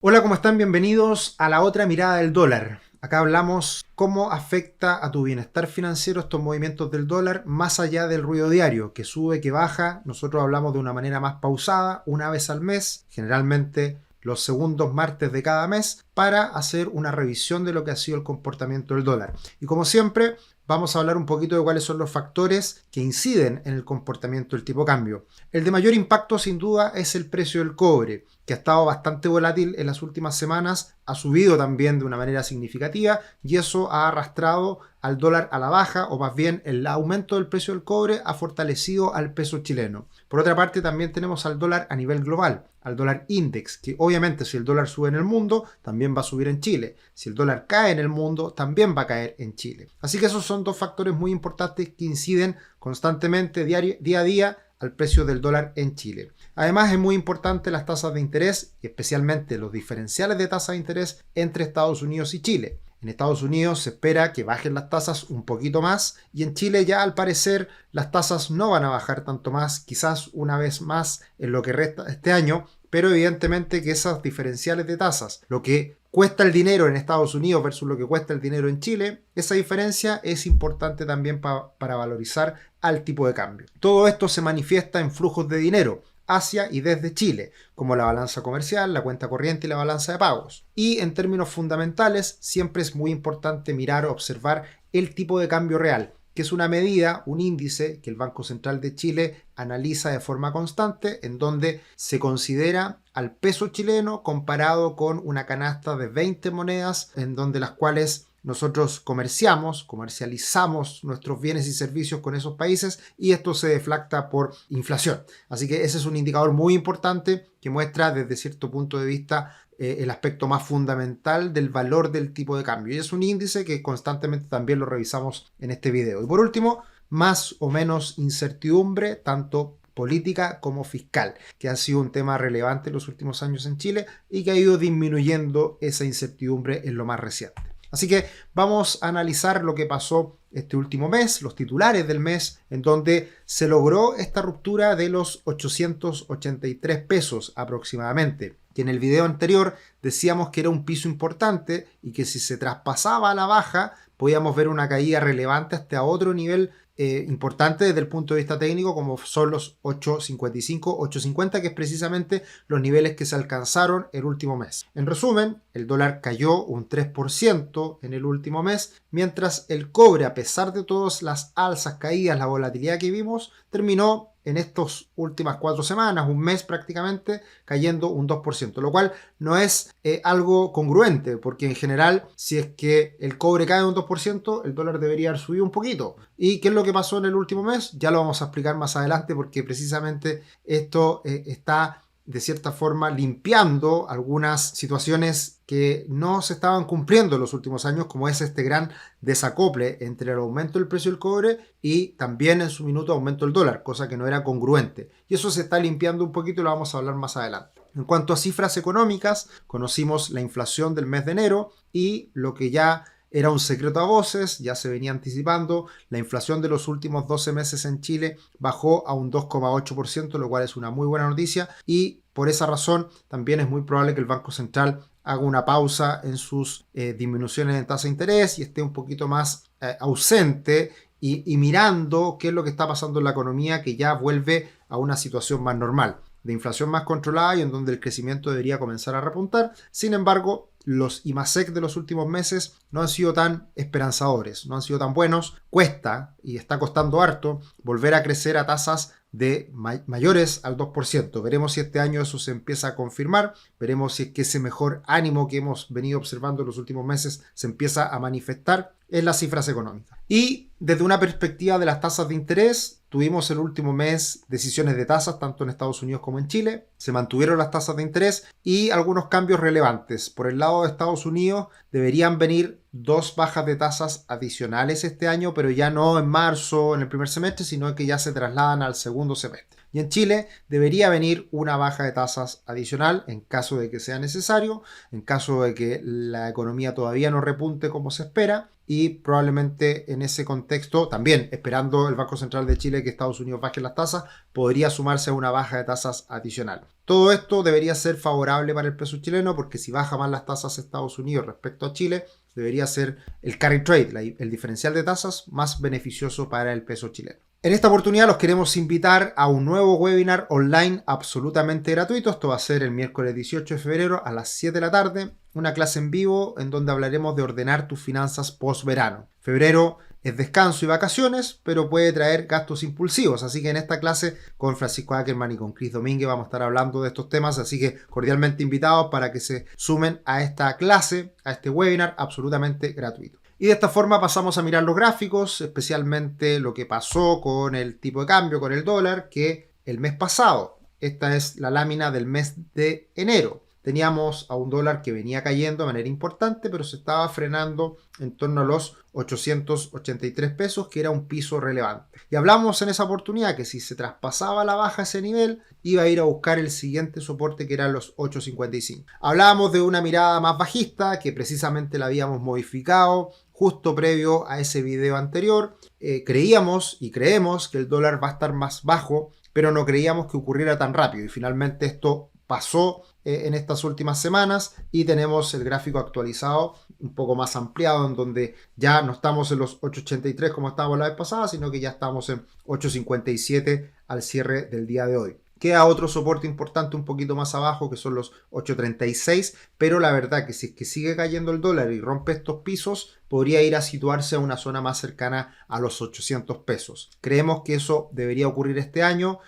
Hola, ¿cómo están? Bienvenidos a la otra mirada del dólar. Acá hablamos cómo afecta a tu bienestar financiero estos movimientos del dólar más allá del ruido diario, que sube, que baja. Nosotros hablamos de una manera más pausada, una vez al mes, generalmente los segundos martes de cada mes, para hacer una revisión de lo que ha sido el comportamiento del dólar. Y como siempre, vamos a hablar un poquito de cuáles son los factores que inciden en el comportamiento del tipo de cambio. El de mayor impacto, sin duda, es el precio del cobre, que ha estado bastante volátil en las últimas semanas, ha subido también de una manera significativa y eso ha arrastrado al dólar a la baja, o más bien el aumento del precio del cobre ha fortalecido al peso chileno. Por otra parte, también tenemos al dólar a nivel global, al dólar index, que obviamente si el dólar sube en el mundo, también va a subir en Chile. Si el dólar cae en el mundo, también va a caer en Chile. Así que esos son dos factores muy importantes que inciden constantemente día a día al precio del dólar en Chile. Además, es muy importante las tasas de interés y especialmente los diferenciales de tasa de interés entre Estados Unidos y Chile. En Estados Unidos se espera que bajen las tasas un poquito más y en Chile ya al parecer las tasas no van a bajar tanto más, quizás una vez más en lo que resta este año, pero evidentemente que esas diferenciales de tasas, lo que cuesta el dinero en Estados Unidos versus lo que cuesta el dinero en Chile, esa diferencia es importante también para valorizar al tipo de cambio. Todo esto se manifiesta en flujos de dinero hacia y desde Chile, como la balanza comercial, la cuenta corriente y la balanza de pagos. Y en términos fundamentales, siempre es muy importante mirar o observar el tipo de cambio real, que es una medida, un índice que el Banco Central de Chile analiza de forma constante, en donde se considera al peso chileno comparado con una canasta de 20 monedas, en donde las cuales nosotros comercializamos nuestros bienes y servicios con esos países y esto se deflacta por inflación. Así que ese es un indicador muy importante que muestra desde cierto punto de vista el aspecto más fundamental del valor del tipo de cambio. Y es un índice que constantemente también lo revisamos en este video. Y por último, más o menos incertidumbre, tanto política como fiscal, que ha sido un tema relevante en los últimos años en Chile y que ha ido disminuyendo esa incertidumbre en lo más reciente. Así que vamos a analizar lo que pasó este último mes, los titulares del mes, en donde se logró esta ruptura de los 883 pesos aproximadamente, que en el video anterior decíamos que era un piso importante y que si se traspasaba a la baja podíamos ver una caída relevante hasta otro nivel importante desde el punto de vista técnico, como son los 8.55, 8.50, que es precisamente los niveles que se alcanzaron el último mes. En resumen, el dólar cayó un 3% en el último mes, mientras el cobre, a pesar de todas las alzas, caídas, la volatilidad que vimos, terminó en estas últimas 4 semanas, un mes prácticamente, cayendo un 2%, lo cual no es algo congruente, porque en general, si es que el cobre cae un 2%, el dólar debería haber subido un poquito. ¿Y qué es lo que pasó en el último mes? Ya lo vamos a explicar más adelante, porque precisamente esto está de cierta forma limpiando algunas situaciones que no se estaban cumpliendo en los últimos años, como es este gran desacople entre el aumento del precio del cobre y también en su minuto aumento del dólar, cosa que no era congruente. Y eso se está limpiando un poquito y lo vamos a hablar más adelante. En cuanto a cifras económicas, conocimos la inflación del mes de enero y lo que ya era un secreto a voces, ya se venía anticipando, la inflación de los últimos 12 meses en Chile bajó a un 2,8%, lo cual es una muy buena noticia y por esa razón también es muy probable que el Banco Central haga una pausa en sus disminuciones de tasa de interés y esté un poquito más ausente y mirando qué es lo que está pasando en la economía, que ya vuelve a una situación más normal, de inflación más controlada y en donde el crecimiento debería comenzar a repuntar. Sin embargo, los IMASEC de los últimos meses no han sido tan esperanzadores, no han sido tan buenos. Cuesta y está costando harto volver a crecer a tasas de mayores al 2%. Veremos si este año eso se empieza a confirmar, veremos si es que ese mejor ánimo que hemos venido observando en los últimos meses se empieza a manifestar en las cifras económicas. Y desde una perspectiva de las tasas de interés, tuvimos el último mes decisiones de tasas tanto en Estados Unidos como en Chile, se mantuvieron las tasas de interés y algunos cambios relevantes. Por el lado de Estados Unidos deberían venir 2 bajas de tasas adicionales este año, pero ya no en marzo, en el primer semestre, sino que ya se trasladan al segundo semestre. Y en Chile debería venir una baja de tasas adicional en caso de que sea necesario, en caso de que la economía todavía no repunte como se espera, y probablemente en ese contexto, también esperando el Banco Central de Chile que Estados Unidos baje las tasas, podría sumarse a una baja de tasas adicional. Todo esto debería ser favorable para el peso chileno, porque si baja más las tasas de Estados Unidos respecto a Chile, debería ser el carry trade, el diferencial de tasas, más beneficioso para el peso chileno. En esta oportunidad los queremos invitar a un nuevo webinar online absolutamente gratuito. Esto va a ser el miércoles 18 de febrero a las 7 de la tarde. Una clase en vivo en donde hablaremos de ordenar tus finanzas post verano. Febrero es descanso y vacaciones, pero puede traer gastos impulsivos. Así que en esta clase con Francisco Ackerman y con Chris Domínguez vamos a estar hablando de estos temas. Así que cordialmente invitados para que se sumen a esta clase, a este webinar absolutamente gratuito. Y de esta forma pasamos a mirar los gráficos, especialmente lo que pasó con el tipo de cambio, con el dólar, que el mes pasado, esta es la lámina del mes de enero, teníamos a un dólar que venía cayendo de manera importante, pero se estaba frenando en torno a los 883 pesos, que era un piso relevante. Y hablamos en esa oportunidad que si se traspasaba la baja ese nivel, iba a ir a buscar el siguiente soporte, que eran los 8.55. Hablábamos de una mirada más bajista, que precisamente la habíamos modificado justo previo a ese video anterior. Creíamos y creemos que el dólar va a estar más bajo, pero no creíamos que ocurriera tan rápido. Y finalmente esto pasó en estas últimas semanas y tenemos el gráfico actualizado un poco más ampliado, en donde ya no estamos en los 8.83 como estábamos la vez pasada, sino que ya estamos en 8.57 al cierre del día de hoy. Queda otro soporte importante un poquito más abajo, que son los 8.36, pero la verdad que si es que sigue cayendo el dólar y rompe estos pisos, podría ir a situarse a una zona más cercana a los 800 pesos. Creemos que eso debería ocurrir este año,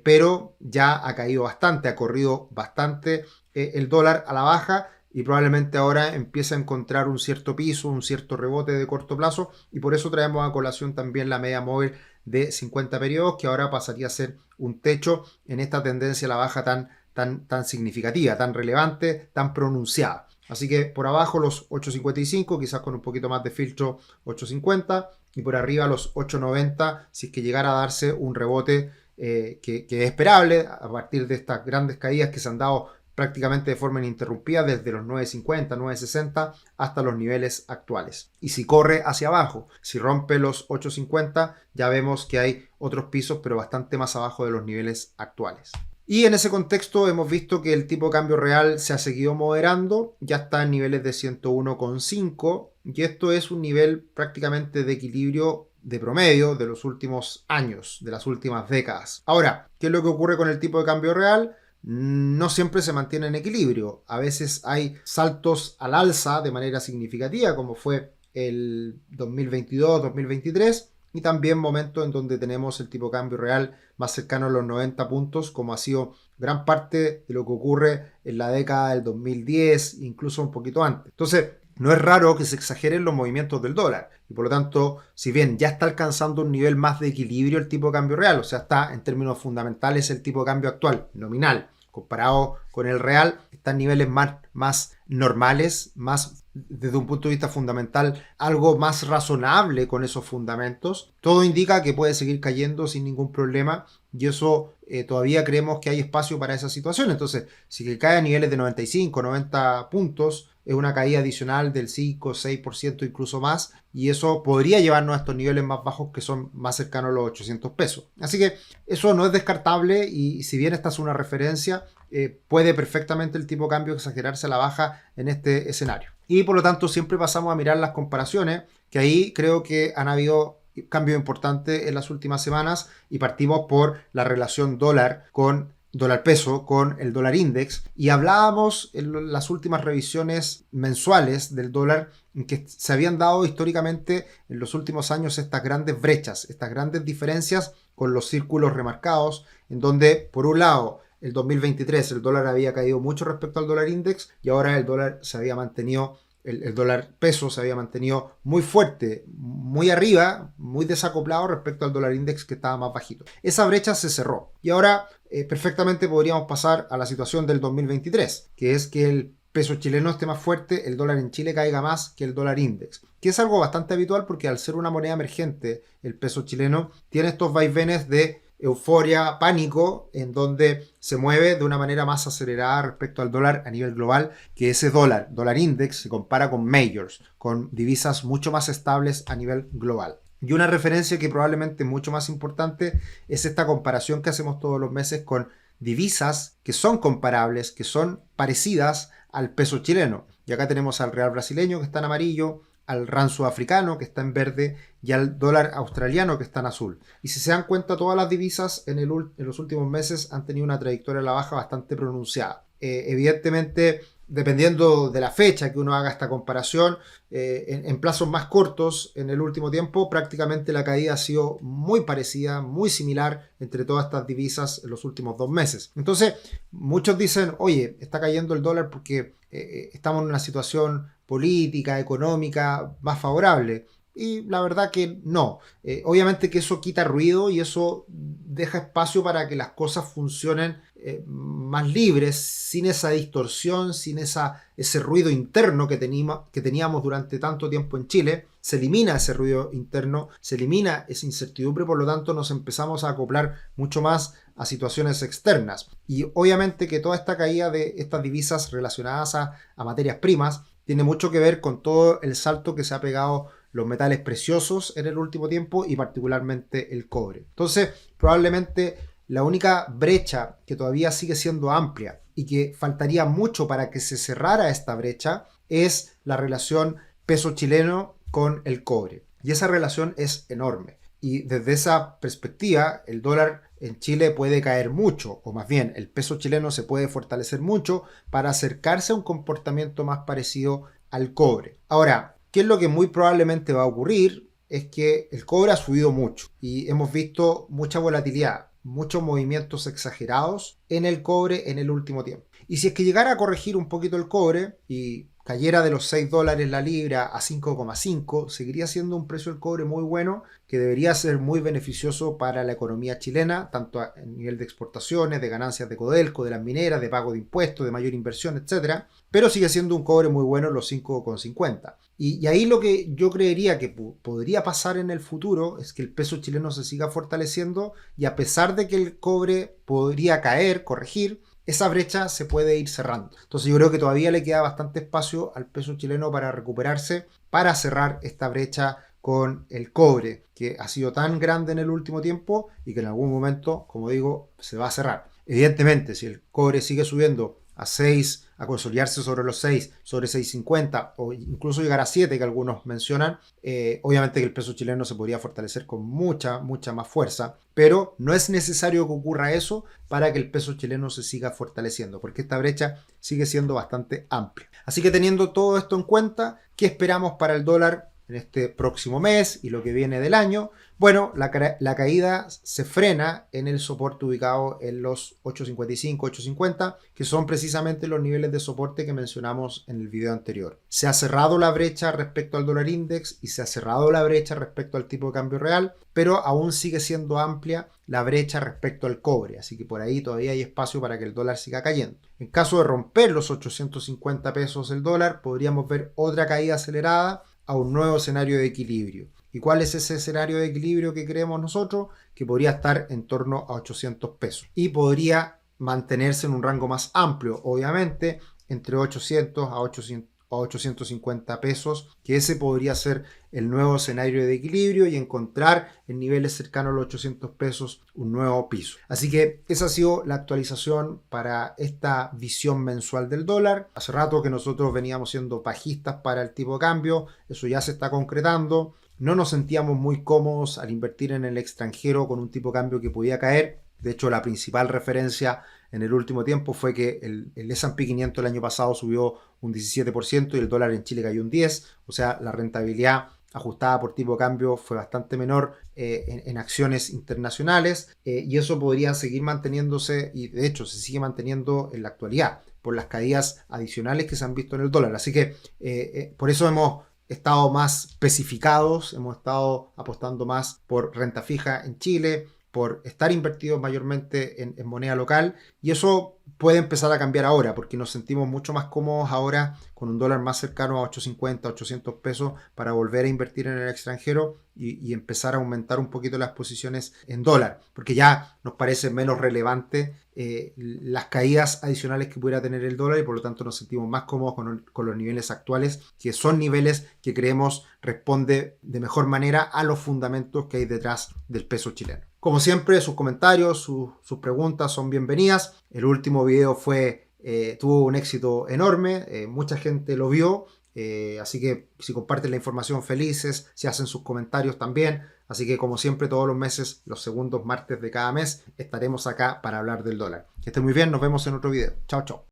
pero ya ha caído bastante, ha corrido bastante el dólar a la baja, y probablemente ahora empiece a encontrar un cierto piso, un cierto rebote de corto plazo, y por eso traemos a colación también la media móvil de 50 periodos, que ahora pasaría a ser un techo en esta tendencia a la baja tan significativa, tan relevante, tan pronunciada. Así que por abajo los 8.55, quizás con un poquito más de filtro 8.50, y por arriba los 8.90, si es que llegara a darse un rebote que es esperable a partir de estas grandes caídas que se han dado prácticamente de forma ininterrumpida desde los 9.50, 9.60 hasta los niveles actuales. Y si corre hacia abajo, si rompe los 8.50, ya vemos que hay otros pisos, pero bastante más abajo de los niveles actuales. Y en ese contexto hemos visto que el tipo de cambio real se ha seguido moderando, ya está en niveles de 101,5, y esto es un nivel prácticamente de equilibrio de promedio de los últimos años, de las últimas décadas. Ahora, ¿qué es lo que ocurre con el tipo de cambio real? No siempre se mantiene en equilibrio. A veces hay saltos al alza de manera significativa, como fue el 2022-2023, y también momentos en donde tenemos el tipo de cambio real más cercano a los 90 puntos, como ha sido gran parte de lo que ocurre en la década del 2010, incluso un poquito antes. Entonces, no es raro que se exageren los movimientos del dólar, y por lo tanto, si bien ya está alcanzando un nivel más de equilibrio el tipo de cambio real, o sea, está en términos fundamentales el tipo de cambio actual, nominal, comparado con el real, están niveles más normales, más desde un punto de vista fundamental, algo más razonable con esos fundamentos. Todo indica que puede seguir cayendo sin ningún problema, y eso todavía creemos que hay espacio para esa situación. Entonces, si que cae a niveles de 95, 90 puntos, es una caída adicional del 5, 6%, incluso más, y eso podría llevarnos a estos niveles más bajos, que son más cercanos a los 800 pesos. Así que eso no es descartable, y si bien esta es una referencia, puede perfectamente el tipo de cambio exagerarse a la baja en este escenario. Y por lo tanto siempre pasamos a mirar las comparaciones, que ahí creo que han habido cambios importantes en las últimas semanas, y partimos por la relación dólar peso con el dólar index, y hablábamos en las últimas revisiones mensuales del dólar en que se habían dado históricamente en los últimos años estas grandes brechas, estas grandes diferencias con los círculos remarcados, en donde por un lado el 2023 el dólar había caído mucho respecto al dólar index, y ahora el dólar se había mantenido, el dólar peso se había mantenido muy fuerte, muy arriba, muy desacoplado respecto al dólar index, que estaba más bajito. Esa brecha se cerró, y ahora perfectamente podríamos pasar a la situación del 2023, que es que el peso chileno esté más fuerte, el dólar en Chile caiga más que el dólar index, que es algo bastante habitual, porque al ser una moneda emergente, el peso chileno tiene estos vaivenes de euforia, pánico, en donde se mueve de una manera más acelerada respecto al dólar a nivel global, que ese dólar index, se compara con majors, con divisas mucho más estables a nivel global. Y una referencia que probablemente es mucho más importante es esta comparación que hacemos todos los meses con divisas que son comparables, que son parecidas al peso chileno. Y acá tenemos al real brasileño, que está en amarillo, al rand sudafricano, que está en verde, y al dólar australiano, que está en azul. Y si se dan cuenta, todas las divisas en los últimos meses han tenido una trayectoria a la baja bastante pronunciada. Evidentemente, dependiendo de la fecha que uno haga esta comparación, en plazos más cortos, en el último tiempo, prácticamente la caída ha sido muy parecida, muy similar entre todas estas divisas en los últimos 2 meses. Entonces, muchos dicen, oye, está cayendo el dólar porque estamos en una situación política, económica más favorable. Y la verdad que no. Obviamente que eso quita ruido y eso deja espacio para que las cosas funcionen más libres, sin esa distorsión, sin ese ruido interno que teníamos durante tanto tiempo en Chile. Se elimina ese ruido interno, se elimina esa incertidumbre, por lo tanto nos empezamos a acoplar mucho más a situaciones externas. Y obviamente que toda esta caída de estas divisas relacionadas a materias primas tiene mucho que ver con todo el salto que se ha pegado los metales preciosos en el último tiempo y particularmente el cobre. Entonces, probablemente la única brecha que todavía sigue siendo amplia y que faltaría mucho para que se cerrara esta brecha es la relación peso chileno con el cobre. Y esa relación es enorme. Y desde esa perspectiva, el dólar en Chile puede caer mucho, o más bien el peso chileno se puede fortalecer mucho para acercarse a un comportamiento más parecido al cobre. Ahora, ¿qué es lo que muy probablemente va a ocurrir? Es que el cobre ha subido mucho y hemos visto mucha volatilidad, muchos movimientos exagerados en el cobre en el último tiempo. Y si es que llegara a corregir un poquito el cobre y cayera de los $6 la libra a 5,5, seguiría siendo un precio del cobre muy bueno que debería ser muy beneficioso para la economía chilena, tanto a nivel de exportaciones, de ganancias de Codelco, de las mineras, de pago de impuestos, de mayor inversión, etc. Pero sigue siendo un cobre muy bueno en los 5,50. Y ahí lo que yo creería que podría pasar en el futuro es que el peso chileno se siga fortaleciendo y a pesar de que el cobre podría caer, corregir, esa brecha se puede ir cerrando. Entonces yo creo que todavía le queda bastante espacio al peso chileno para recuperarse, para cerrar esta brecha con el cobre, que ha sido tan grande en el último tiempo y que en algún momento, como digo, se va a cerrar. Evidentemente, si el cobre sigue subiendo a 6, a consolidarse sobre los 6, sobre 6,50 o incluso llegar a 7 que algunos mencionan, obviamente que el peso chileno se podría fortalecer con mucha más fuerza, pero no es necesario que ocurra eso para que el peso chileno se siga fortaleciendo, porque esta brecha sigue siendo bastante amplia. Así que teniendo todo esto en cuenta, ¿qué esperamos para el dólar en este próximo mes y lo que viene del año? Bueno, la caída se frena en el soporte ubicado en los 8.55, 8.50, que son precisamente los niveles de soporte que mencionamos en el video anterior. Se ha cerrado la brecha respecto al dólar index y se ha cerrado la brecha respecto al tipo de cambio real, pero aún sigue siendo amplia la brecha respecto al cobre, así que por ahí todavía hay espacio para que el dólar siga cayendo. En caso de romper los 850 pesos el dólar, podríamos ver otra caída acelerada a un nuevo escenario de equilibrio. ¿Y cuál es ese escenario de equilibrio que creemos nosotros? Que podría estar en torno a 800 pesos y podría mantenerse en un rango más amplio, obviamente, entre 800 a 850 pesos, que ese podría ser el nuevo escenario de equilibrio y encontrar en niveles cercanos a los 800 pesos un nuevo piso. Así que esa ha sido la actualización para esta visión mensual del dólar. Hace rato que nosotros veníamos siendo bajistas para el tipo de cambio, eso ya se está concretando. No nos sentíamos muy cómodos al invertir en el extranjero con un tipo de cambio que podía caer. De hecho, la principal referencia en el último tiempo fue que el S&P 500 el año pasado subió un 17% y el dólar en Chile cayó un 10%. O sea, la rentabilidad ajustada por tipo de cambio fue bastante menor en acciones internacionales y eso podría seguir manteniéndose y de hecho se sigue manteniendo en la actualidad por las caídas adicionales que se han visto en el dólar. Así que por eso hemos estado más especificados, hemos estado apostando más por renta fija en Chile, por estar invertidos mayormente en moneda local, y eso puede empezar a cambiar ahora porque nos sentimos mucho más cómodos ahora con un dólar más cercano a 850, 800 pesos para volver a invertir en el extranjero y empezar a aumentar un poquito las posiciones en dólar, porque ya nos parece menos relevante las caídas adicionales que pudiera tener el dólar, y por lo tanto nos sentimos más cómodos con los niveles actuales, que son niveles que creemos responde de mejor manera a los fundamentos que hay detrás del peso chileno. Como siempre, sus comentarios, sus preguntas son bienvenidas. El último video tuvo un éxito enorme, mucha gente lo vio, así que si comparten la información, felices, si hacen sus comentarios también. Así que como siempre, todos los meses, los segundos martes de cada mes, estaremos acá para hablar del dólar. Que estén muy bien, nos vemos en otro video. Chao, chao.